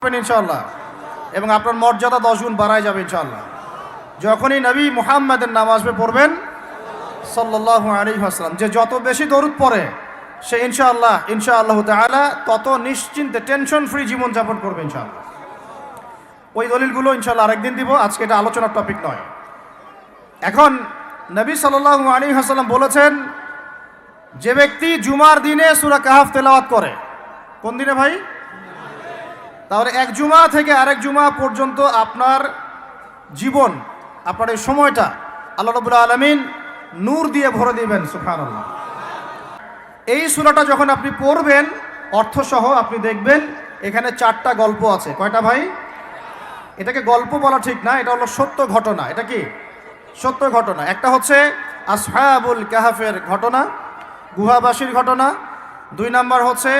ইনশাআল্লাহ, এবং আপনার মর্যাদা 10 গুণ বাড়ায় যাবে ইনশাআল্লাহ। যখনই নবী মুহাম্মাদের নাম আসবে পড়বেন সাল্লাল্লাহু আলাইহি ওয়াসাল্লাম, যে যত বেশি দরুদ পড়ে সে ইনশাআল্লাহ তাআলা তত নিশ্চিন্তে টেনশন ফ্রি জীবন যাপন করবে ইনশাআল্লাহ। ওই দলিলগুলো ইনশাআল্লাহ আরেকদিন দিব, আজকে এটা আলোচনার টপিক নয়। এখন নবী সাল্লাল্লাহু আলাইহি ওয়াসাল্লাম বলেছেন, যে ব্যক্তি জুমার দিনে সূরা কাহফ তেলাওয়াত করে, কোন দিনে ভাই? তাহলে এক জুমা থেকে আরেক জুমা পর্যন্ত আপনার জীবন, আপনার এই সময়টা আল্লাহ রাব্বুল আলামিন নূর দিয়ে ভরে দিবেন। সুবহানাল্লাহ। এই সূরাটা যখন আপনি পড়বেন অর্থসহ, আপনি দেখবেন এখানে 4টা গল্প আছে। কয়টা ভাই? এটাকে গল্প বলা ঠিক না, এটা হলো সত্য ঘটনা। এটা কি? সত্য ঘটনা। একটা হচ্ছে আসহাবুল কাহফের ঘটনা, গুহাবাসীর ঘটনা। 2 নাম্বার হচ্ছে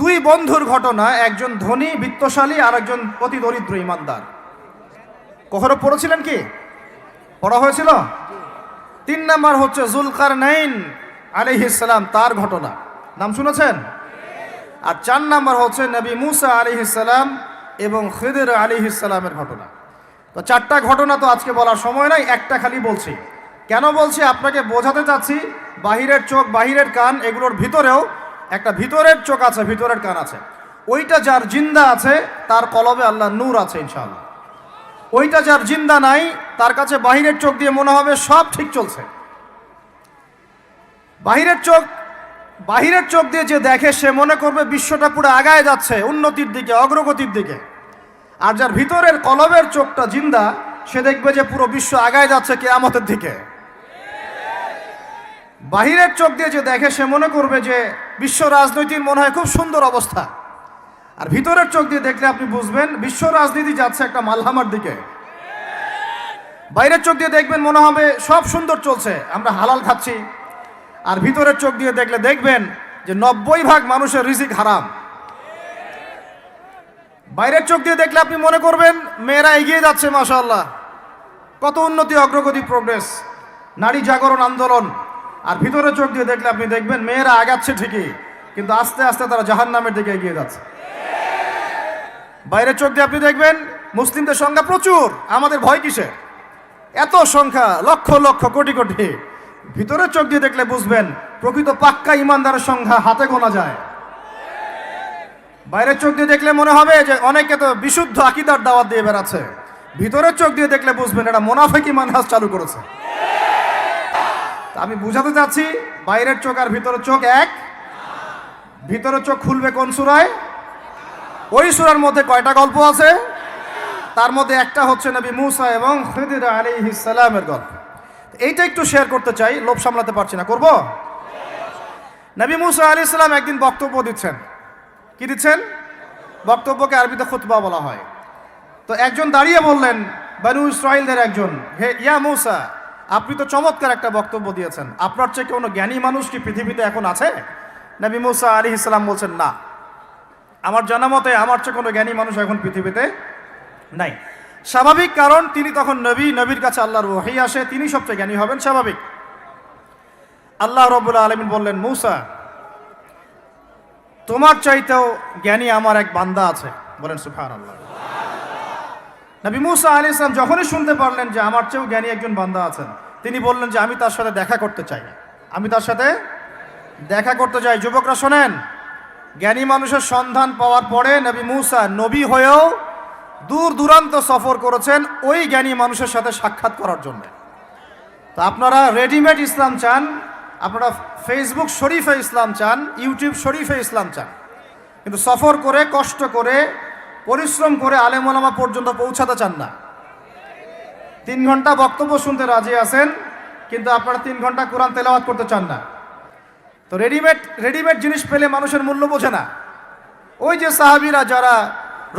2 বন্ধুর ঘটনা, একজন ধনী বিত্তশালী আর একজন অতি দরিদ্র ইমানদার। কখনো পড়েছিলেন কি? পড়া হয়েছিল? 3 নাম্বার হচ্ছে যুলকারনাইন আলাইহিস সালাম, তার ঘটনা, নাম শুনেছেন? আর 4 নাম্বার হচ্ছে নবী মুসা আলাইহিস সালাম এবং খিদির আলাইহিস সালামের ঘটনা। তো 4টা ঘটনা তো আজকে বলার সময় নাই, একটা খালি বলছি। কেন বলছি? আপনাকে বোঝাতে চাচ্ছি বাহিরের চোখ, বাহিরের কান, এগুলোর ভিতরেও একটা ভিতরের চোখ আছে, ভিতরের কান আছে। ওইটা যার জিন্দা আছে তার কলবে আল্লাহ নূর আছে ইনশাআল্লাহ। ওইটা যার জিন্দা নাই তার কাছে বাহিরের চোখ দিয়ে মনে হবে সব ঠিক চলছে। বাহিরের চোখ দিয়ে যে দেখে সে মনে করবে বিশ্বটা পুরো আগায় যাচ্ছে, উন্নতির দিকে, অগ্রগতির দিকে। আর যার ভিতরের কলবের চোখটা জিন্দা, সে দেখবে যে পুরো বিশ্ব আগায় যাচ্ছে কিয়ামতের দিকে। বাহিরের চোখ দিয়ে যে দেখে সে মনে করবে যে বিশ্ব রাজনীতির মনে হয় খুব সুন্দর অবস্থা। আর ভিতরের চোখ দিয়ে দেখলে আপনি বুঝবেন বিশ্ব রাজনীতি যাচ্ছে একটা মালহামার দিকে। বাইরের চোখ দিয়ে দেখবেন মনে হবে সব সুন্দর চলছে, আমরা হালাল খাচ্ছি। আর ভিতরের চোখ দিয়ে দেখলে দেখবেন যে 90% মানুষের রিজিক হারাম। বাইরের চোখ দিয়ে দেখলে আপনি মনে করবেন মেয়েরা এগিয়ে যাচ্ছে, মাশাআল্লাহ, কত উন্নতি, অগ্রগতি, প্রোগ্রেস, নারী জাগরণ আন্দোলন। আর ভিতরের চোখ দিয়ে দেখলে আপনি দেখবেন মেয়েরা আগাচ্ছে ঠিকই, কিন্তু আস্তে আস্তে তারা জাহান্নামের দিকে এগিয়ে যাচ্ছে। বাইরের চোখ দিয়ে আপনি দেখবেন মুসলিমদের সংখ্যা প্রচুর, আমাদের ভয় কিসে, এত সংখ্যা, লক্ষ লক্ষ, কোটি কোটি। ভিতরের চোখ দিয়ে দেখলে বুঝবেন প্রকৃত পাক্কা ইমানদারের সংখ্যা হাতে গোনা যায়। বাইরের চোখ দিয়ে দেখলে মনে হবে যে অনেকে তো বিশুদ্ধ আকীদার দাওয়াত দিয়ে বেড়াচ্ছে। ভিতরের চোখ দিয়ে দেখলে বুঝবেন এটা মুনাফিকি মানহাজ চালু করেছে। আমি বুঝাতে চাচ্ছি বাইরের চোখ আর ভিতরের চোখ এক। ভিতরের চোখ খুলবে কোন সূরায়? ওই সূরার মধ্যে কয়টা গল্প আছে? তার মধ্যে একটা হচ্ছে নবী মুসা এবং খিদির আলাইহিস সালামের গল্প। এইটা একটু শেয়ার করতে চাই, লোভ সামলাতে পারছি না, করব? নবী মুসা আলাইহিস সালাম একদিন বক্তব্য দিচ্ছেন। কি দিচ্ছেন? বক্তব্যকে আরবিতে খুতবা বলা হয়। তো একজন দাঁড়িয়ে বললেন, বনু ইসরাইলদের একজন, হে ইয়া মুসা, আপনি তো চমৎকার একটা বক্তব্য দিয়েছেন, আপনার চেয়ে কোনো জ্ঞানী মানুষ কি পৃথিবীতে এখন আছে? নবী মুসা আলাইহিস সালাম বলছেন, না, আমার জানা মতে আমার চেয়ে কোনো জ্ঞানী মানুষ এখন পৃথিবীতে নাই। স্বাভাবিক, কারণ তিনি তখন নবী, নবীর কাছে আল্লাহর ওহী আসে, তিনি সবচেয়ে জ্ঞানী হবেন, স্বাভাবিক। আল্লাহ রাব্বুল আলামিন বললেন, মুসা, তোমার চাইতেও জ্ঞানী আমার এক বান্দা আছে। বলেন সুবহানাল্লাহ। নবী মুসা আলাইহিস সালাম যখনই শুনতে পারলেন যে আমার চেয়েও জ্ঞানী একজন বান্দা আছেন, তিনি বললেন যে আমি তার সাথে দেখা করতে চাই, আমি তার সাথে দেখা করতে চাই। যুবকরা শোনেন, জ্ঞানী মানুষের সন্ধান পাওয়ার পরে নবী মুসা নবী হয়েও দূর দূরান্ত সফর করেছেন ওই জ্ঞানী মানুষের সাথে সাক্ষাৎ করার জন্য। তো আপনারা রেডিমেড ইসলাম চান, আপনারা ফেসবুক শরীফে ইসলাম চান, ইউটিউব শরীফে ইসলাম চান, কিন্তু সফর করে, কষ্ট করে, পরিশ্রম করে আলেম ওলামা পর্যন্ত পৌঁছাতে চান না। 3 ঘন্টা বক্তব্য শুনতে রাজি আছেন, কিন্তু আপনারা 3 ঘন্টা কোরআন তেলাওয়াত করতে চান না। তো রেডিমেড জিনিস পেলে মানুষের মূল্য বোঝে না। ওই যে সাহাবীরা যারা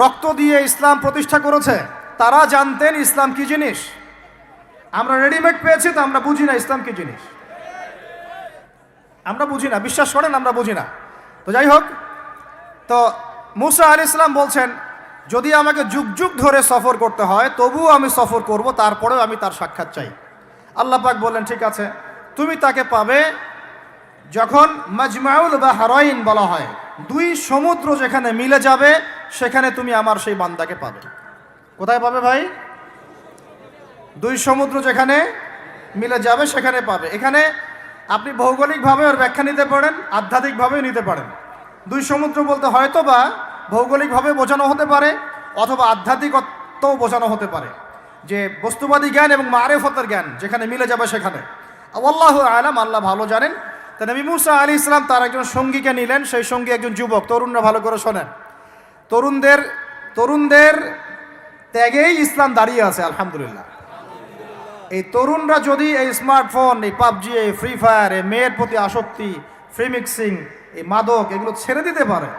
রক্ত দিয়ে ইসলাম প্রতিষ্ঠা করেছে, তারা জানতেন ইসলাম কি জিনিস। আমরা রেডিমেড পেয়েছি তো আমরা বুঝি না ইসলাম কি জিনিস, আমরা বুঝি না, বিশ্বাস করেন, আমরা বুঝি না। তো যাই হোক, তো মুসা আলাইহিস সালাম বলছেন, যদি আমাকে যুগ যুগ ধরে সফর করতে হয় তবুও আমি সফর করব, তারপরেও আমি তার সাক্ষাৎ চাই। আল্লাহ পাক বললেন, ঠিক আছে, তুমি তাকে পাবে যখন মাজমাউল বাহরাইন বলা হয়, 2 সমুদ্র যেখানে মিলে যাবে সেখানে তুমি আমার সেই বান্দাকে পাবে। কোথায় পাবে ভাই? দুই সমুদ্র যেখানে মিলে যাবে সেখানে পাবে। এখানে আপনি ভৌগোলিকভাবে ওর ব্যাখ্যা নিতে পারেন, আধ্যাত্মিকভাবেও নিতে পারেন। দুই সমুদ্র বলতে হয়তো বা ভৌগোলিকভাবে বোঝানো হতে পারে অথবা আধ্যাত্মিকত্বও বোঝানো হতে পারে, যে বস্তুবাদী জ্ঞান এবং মারেফতের জ্ঞান যেখানে মিলে যাবে সেখানে। আল্লাহু আলাম, আল্লাহ ভালো জানেন। তা নবী মুসা আলাইহিস সালাম তার একজন সঙ্গীকে নিলেন। সেই সঙ্গী একজন যুবক। তরুণরা ভালো করে শোনেন, তরুণদের ত্যাগেই ইসলাম দাঁড়িয়ে আছে আলহামদুলিল্লাহ। এই তরুণরা যদি এই স্মার্টফোন, এই পাবজি, এই ফ্রি ফায়ার, এই মেয়ের প্রতি আসক্তি, ফ্রি মিক্সিং, এই মাদক, এগুলো ছেড়ে দিতে পারে,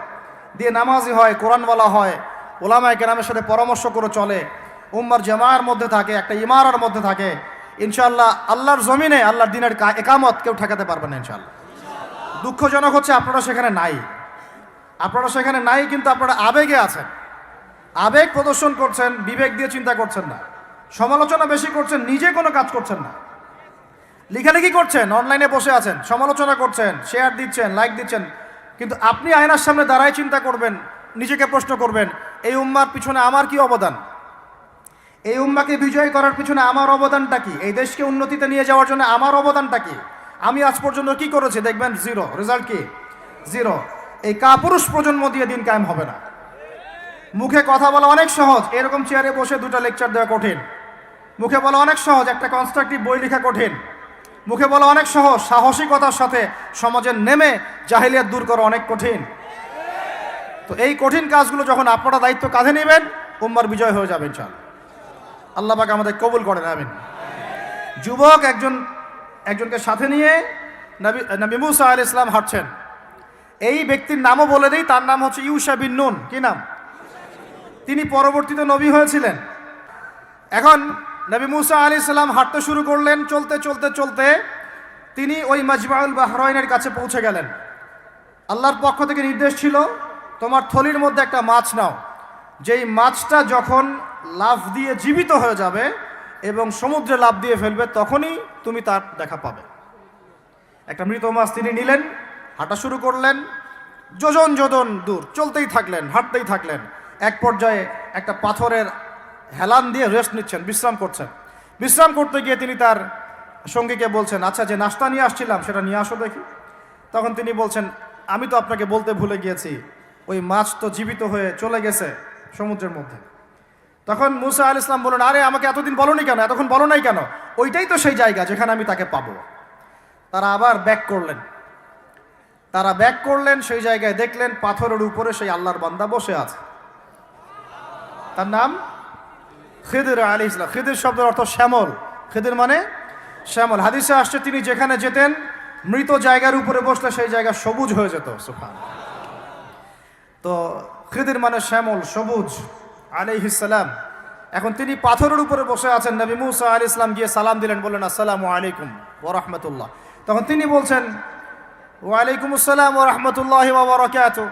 দিয়ে নামাজি হয়, কোরআনওয়ালা হয়, ওলামায়ে কেরামের সাথে পরামর্শ করে চলে, উম্মার জামার মধ্যে থাকে, একটা ইমারার মধ্যে থাকে, ইনশাআল্লাহ আল্লাহর জমিনে আল্লাহর দিনের একামত কেউ ঠেকাতে পারবে না ইনশাআল্লাহ। দুঃখজনক হচ্ছে আপনারা সেখানে নাই, কিন্তু আপনারা আবেগে আছেন, আবেগ প্রদর্শন করছেন, বিবেক দিয়ে চিন্তা করছেন না, সমালোচনা বেশি করছেন, নিজে কোনো কাজ করছেন না, লেখালেখি করছেন, অনলাইনে বসে আছেন, সমালোচনা করছেন, শেয়ার দিচ্ছেন, লাইক দিচ্ছেন, কিন্তু আপনি আয়নার সামনে দাঁড়ায় চিন্তা করবেন, নিজেকে প্রশ্ন করবেন, এই উম্মার পিছনে আমার কি অবদান? এই উম্মাকে বিজয় করার পিছনে আমার অবদানটা কি? এই দেশকে উন্নতিতে নিয়ে যাওয়ার জন্য আমার অবদানটা কি? আমি আজ পর্যন্ত কি করেছি? দেখবেন জিরো, রেজাল্ট কি? জিরো। এই কাপুরুষ প্রজন্ম দিয়ে দিন কায়েম হবে না। মুখে কথা বলা অনেক সহজ, এরকম চেয়ারে বসে দুটো লেকচার দেওয়া কঠিন। মুখে বলা অনেক সহজ, একটা কনস্ট্রাকটিভ বই লেখা কঠিন। মুখে বলা অনেক সহজ, সাহসিকতার সাথে সমাজের নেমে জাহিলিয়াত দূর করা অনেক কঠিন। তো এই কঠিন কাজগুলো যখন আপনারা দায়িত্ব কাঁধে নেবেন, উম্মার বিজয় হয়ে যাবে ইনশাআল্লাহ। আল্লাহ পাক আমাদের কবুল করেন, আমিন। যুবক একজনকে সাথে নিয়ে নবী মুসা আলাইহিস সালাম হাঁটছেন। এই ব্যক্তির নামও বলে দেই, তার নাম হচ্ছে ইউশা বিন নুন। কি নাম? তিনি পরবর্তীতে নবী হয়েছিলেন। এখন নবী মুসা আলাইহিস সালাম হাঁটতে শুরু করলেন। চলতে চলতে চলতে তিনি ওই মাজমাউল বাহরাইনের কাছে পৌঁছে গেলেন। আল্লাহর পক্ষ থেকে নির্দেশ ছিল, তোমার থলির মধ্যে একটা মাছ নাও, যেই মাছটা যখন লাফ দিয়ে জীবিত হয়ে যাবে এবং সমুদ্রে লাফ দিয়ে ফেলবে, তখনই তুমি তার দেখা পাবে। একটা মৃত মাছ তিনি নিলেন, হাঁটা শুরু করলেন, যোজন যোজন দূর চলতেই থাকলেন, হাঁটতেই থাকলেন। এক পর্যায়ে একটা পাথরের হেলান দিয়ে রেস্ট নিচ্ছেন, বিশ্রাম করছেন। বিশ্রাম করতে গিয়ে তিনি তার সঙ্গীকে বলছেন, আচ্ছা, যে নাস্তা নিয়ে আসছিলাম সেটা নিয়ে আসো দেখি। তখন তিনি বলছেন, আমি তো আপনাকে বলতে ভুলে গিয়েছি, ওই মাছ তো জীবিত হয়ে চলে গেছে সমুদ্রের মধ্যে। তখন মুসা আলাইহিস সালাম বললেন, আরে আমাকে এতদিন বলোনি কেন, এতক্ষণ বলো নাই কেন? ওইটাই তো সেই জায়গা যেখানে আমি তাকে পাবো। তারা আবার ব্যাক করলেন, সেই জায়গায় দেখলেন পাথরের উপরে সেই আল্লাহর বান্দা বসে আছে। তার নাম খিদির আলাইহিস সালাম। খিদির শব্দের অর্থ শ্যামল। খিদির মানে শ্যামল। হাদিসে আসছে, তিনি যেখানে যেতেন মৃত জায়গার উপরে বসলে সেই জায়গা সবুজ হয়ে যেত। সুবহানাল্লাহ। তো খিদির মানে শ্যামল, সবুজ আলাইহিস সালাম। এখন তিনি পাথরের উপরে বসে আছেন। নবী মুসা আলাইহিস সালাম গিয়ে সালাম দিলেন, বললেন, আসসালামু আলাইকুম ওয়া রাহমাতুল্লাহ। তখন তিনি বলছেন, ওয়া আলাইকুম আসসালাম ওয়া রাহমাতুল্লাহি ওয়া বারাকাতুহু।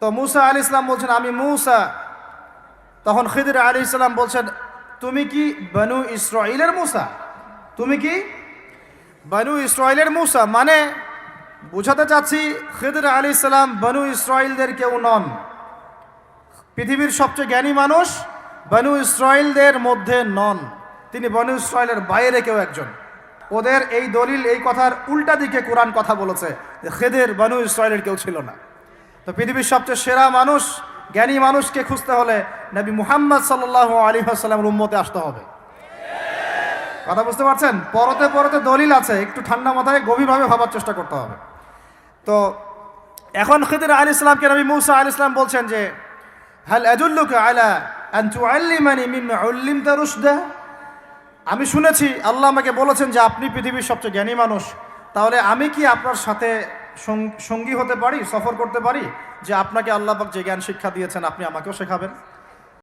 তো মুসা আলাইহিস সালাম বলছেন, আমি মুসা। তখন খিদির আলাইহিস সালাম বলছেন, তুমি কি বনু ইসরাইলের মুসা? তুমি কি বনু ইসরাইলের মুসা? মানে বুঝাতে চাচ্ছি, খিদির আলাইহিস সালাম বনু ইসরাইলদের কেউ নন। পৃথিবীর সবচেয়ে জ্ঞানী মানুষ বনু ইসরাইলদের মধ্যে নন, তিনি বনু ইসরাইলের বাইরে কেউ একজন। ওদের এই দলিল, এই কথার উল্টা দিকে কোরআন কথা বলেছে যে খিদির বনু ইসরাইলের কেউ ছিল না। তো পৃথিবীর সবচেয়ে সেরা মানুষ, জ্ঞানী মানুষকে খুঁজতে হলে নবী মুহাম্মদ সাল্লাল্লাহু আলাইহি ওয়াসাল্লামের উম্মতে আসতে হবে। কথা বুঝতে পারছেন? পরতে দলিল আছে, একটু ঠান্ডা মাথায় গভীরভাবে ভাবার চেষ্টা করতে হবে। তো এখন খিদির আলাইহিস সালামকে নবী মুসা আলাইহিস সালাম বলছেন যে, হাল আদুল্লুকা আলা আন তুআল্লিমানি মিম্মা উল্লিমতা রুশদা। আমি শুনেছি আল্লাহ আমাকে বলেছেন যে আপনি পৃথিবীর সবচেয়ে জ্ঞানী মানুষ, তাহলে আমি কি আপনার সাথে সঙ্গী হতে পারি, সফর করতে পারি, যে আপনাকে আল্লাহ পাক যে জ্ঞান শিক্ষা দিয়েছেন আপনি আমাকেও শেখাবেন?